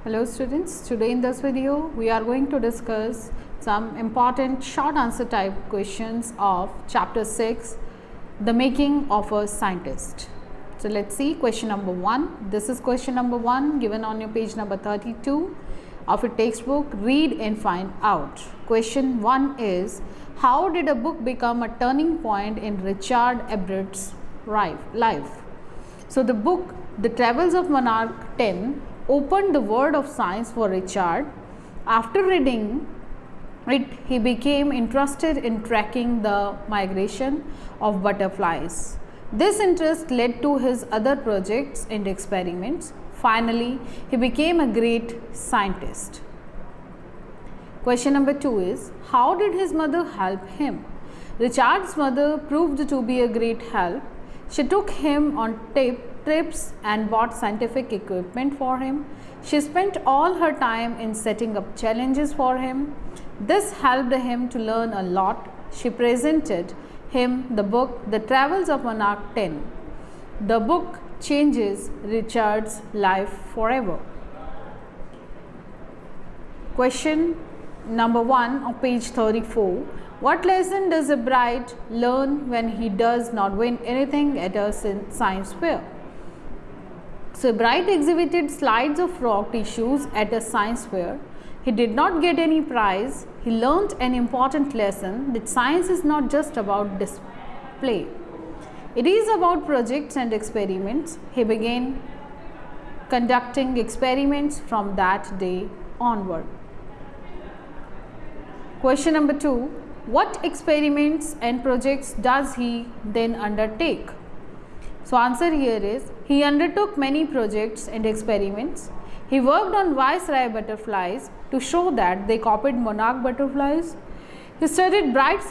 Hello students, today in this video we are going to discuss some important short answer type questions of chapter 6, the making of a scientist. So let's see question number 1. This is question number 1 given on your page number 32 of your textbook. Read and find out. Question 1 is, how did a book become a turning point in Richard Everett's life? So the book The Travels of Monarch 10 opened the world of science for Richard. After reading it, he became interested in tracking the migration of butterflies. This interest led to his other projects and experiments. Finally, he became a great scientist. Question number 2 is, how did his mother help him? Richard's mother proved to be a great help. She took him on trips and bought scientific equipment for him. She spent all her time in setting up challenges for him. This helped him to learn a lot. She presented him the book The Travels of Monarch 10. The book changes Richard's life forever. Question number 1 on page 34. What lesson does a Bright learn when he does not win anything at a science fair? So Bright exhibited slides of rock tissues at a science fair. He did not get any prize. He learned an important lesson that science is not just about display. It is about projects and experiments. He began conducting experiments from that day onward. Question number 2. What experiments and projects does he then undertake? So answer here is, he undertook many projects and experiments. He worked on viceroy butterflies to show that they copied monarch butterflies. He studied bright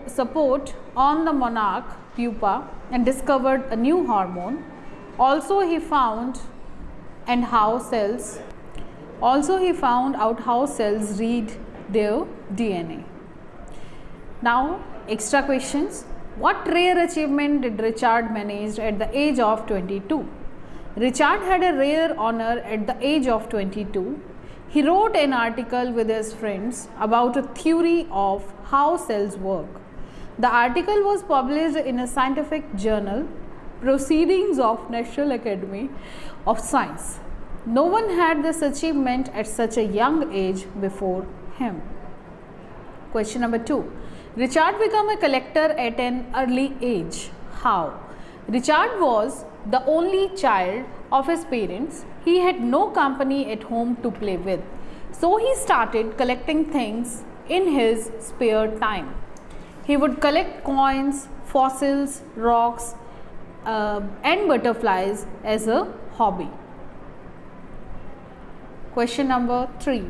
support on the monarch pupa and discovered a new hormone. Also he found out how cells read their DNA. Now extra questions. What rare achievement did Richard manage at the age of 22? Richard had a rare honor at the age of 22. He wrote an article with his friends about a theory of how cells work. The article was published in a scientific journal, Proceedings of National Academy of Science. No one had this achievement at such a young age before him. Question number 2. Richard became a collector at an early age. How? Richard was the only child of his parents. He had no company at home to play with. So he started collecting things in his spare time. He would collect coins, fossils, rocks, and butterflies as a hobby. Question number 3.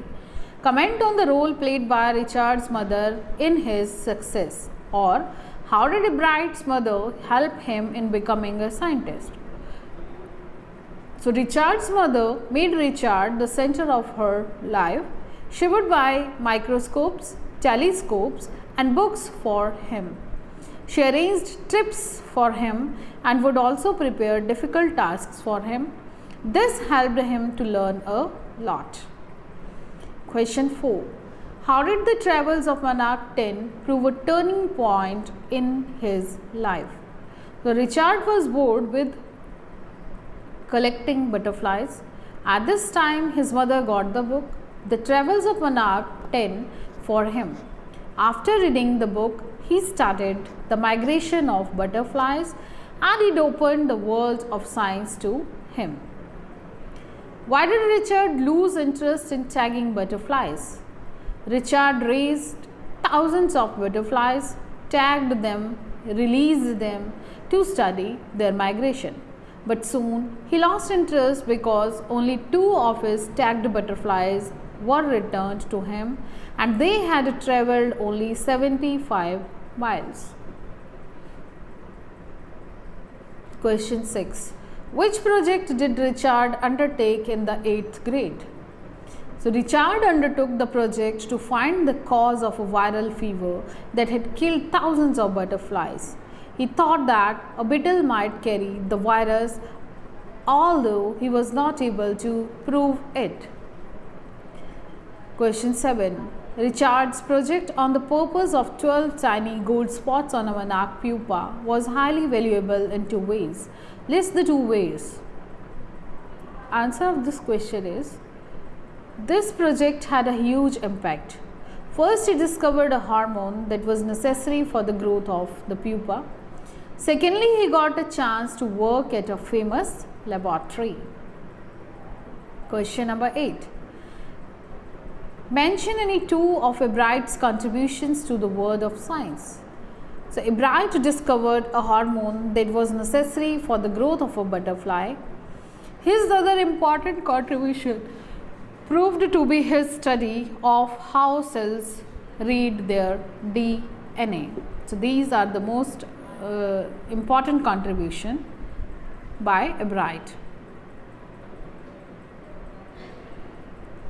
Comment on the role played by Richard's mother in his success, or how did Bright's mother help him in becoming a scientist? So Richard's mother made Richard the center of her life. She would buy microscopes, telescopes and books for him. She arranged trips for him and would also prepare difficult tasks for him. This helped him to learn a lot. Question 4. How did the travels of Monarch 10 prove a turning point in his life? So Richard was bored with collecting butterflies. At this time, his mother got the book The Travels of Monarch 10 for him. After reading the book, he studied the migration of butterflies and it opened the world of science to him. Why did Richard lose interest in tagging butterflies? Richard raised thousands of butterflies, tagged them, released them to study their migration. But soon he lost interest because only 2 of his tagged butterflies were returned to him and they had travelled only 75 miles. Question 6. Which project did Richard undertake in the 8th grade? So Richard undertook the project to find the cause of a viral fever that had killed thousands of butterflies. He thought that a beetle might carry the virus, although he was not able to prove it. Question 7. Richard's project on the purpose of 12 tiny gold spots on a monarch pupa was highly valuable in two ways. List the two ways. Answer of this question is, this project had a huge impact. First, he discovered a hormone that was necessary for the growth of the pupa. Secondly, he got a chance to work at a famous laboratory. Question number 8. Mention any two of Ebright's contributions to the world of science. So, Ebright discovered a hormone that was necessary for the growth of a butterfly. His other important contribution proved to be his study of how cells read their DNA. So, these are the most important contribution by Ebright.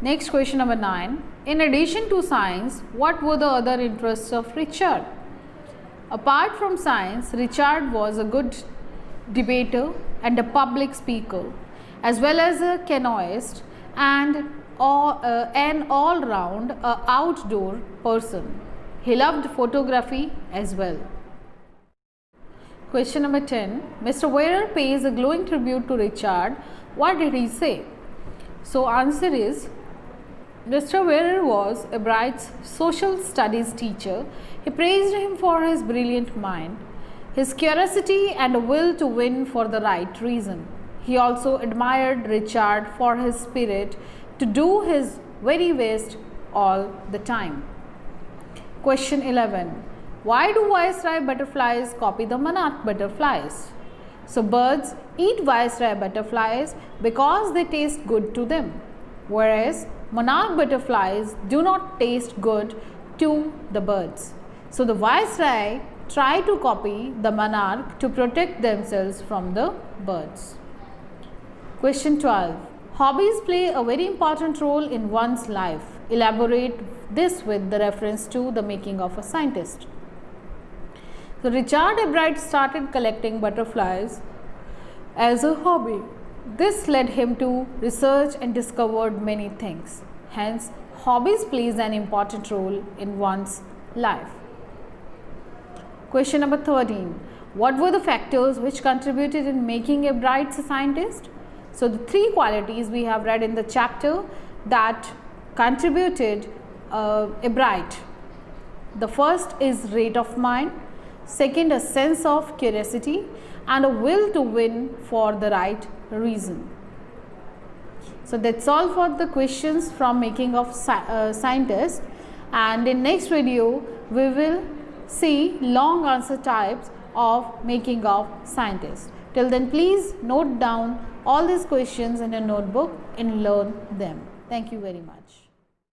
Next, question number 9. In addition to science, what were the other interests of Richard? Apart from science, Richard was a good debater and a public speaker, as well as a canoeist and an all-round outdoor person. He loved photography as well. Question number 10. Mr. Weir pays a glowing tribute to Richard. What did he say? So, answer is, Mr. Weir was Ebright's social studies teacher. He praised him for his brilliant mind, his curiosity and a will to win for the right reason. He also admired Richard for his spirit to do his very best all the time. Question 11. Why do viceroy butterflies copy the monarch butterflies? So, birds eat viceroy butterflies because they taste good to them, whereas monarch butterflies do not taste good to the birds. So, the viceroy try to copy the monarch to protect themselves from the birds. Question 12. Hobbies play a very important role in one's life. Elaborate this with the reference to the making of a scientist. So, Richard Ebright started collecting butterflies as a hobby. This led him to research and discovered many things. Hence, hobbies plays an important role in one's life. Question number 13. What were the factors which contributed in making Ebright a scientist? So, the three qualities we have read in the chapter that contributed Ebright. The first is rate of mind, second a sense of curiosity, and a will to win for the right reason. So, that's all for the questions from making of scientist, and in next video we will see long answer types of making of scientist. Till then, please note down all these questions in a notebook and learn them. Thank you very much.